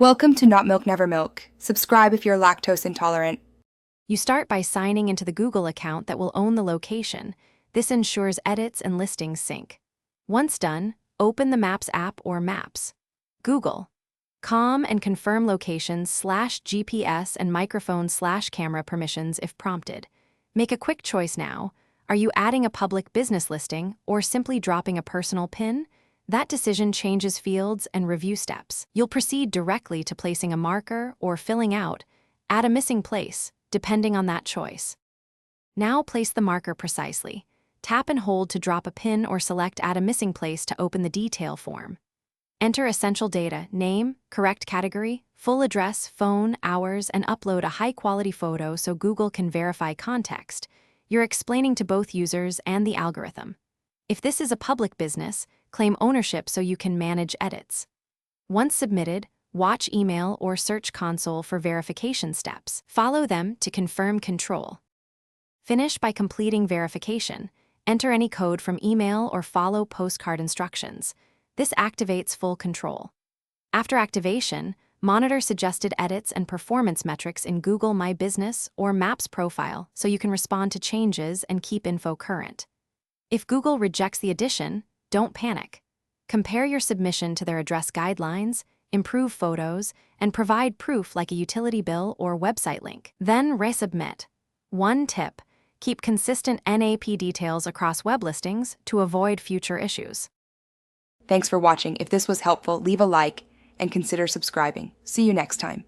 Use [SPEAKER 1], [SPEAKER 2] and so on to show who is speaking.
[SPEAKER 1] Welcome to Not Milk Never Milk. Subscribe if you're lactose intolerant.
[SPEAKER 2] You start by signing into the Google account that will own the location. This ensures edits and listings sync. Once done, open the Maps app or Maps. Google. Com and confirm locations/GPS and microphone/camera permissions if prompted. Make a quick choice now. Are you adding a public business listing or simply dropping a personal pin? That decision changes fields and review steps. You'll proceed directly to placing a marker or filling out, add a missing place, depending on that choice. Now place the marker precisely. Tap and hold to drop a pin or select Add a missing place to open the detail form. Enter essential data, name, correct category, full address, phone, hours, and upload a high-quality photo so Google can verify context. You're explaining to both users and the algorithm. If this is a public business, claim ownership so you can manage edits. Once submitted, watch email or search console for verification steps. Follow them to confirm control. Finish by completing verification. Enter any code from email or follow postcard instructions. This activates full control. After activation, monitor suggested edits and performance metrics in Google My Business or Maps profile so you can respond to changes and keep info current. If Google rejects the addition, don't panic. Compare your submission to their address guidelines, improve photos, and provide proof like a utility bill or website link. Then resubmit. One tip: keep consistent NAP details across web listings to avoid future issues.
[SPEAKER 1] Thanks for watching. If this was helpful, leave a like and consider subscribing. See you next time.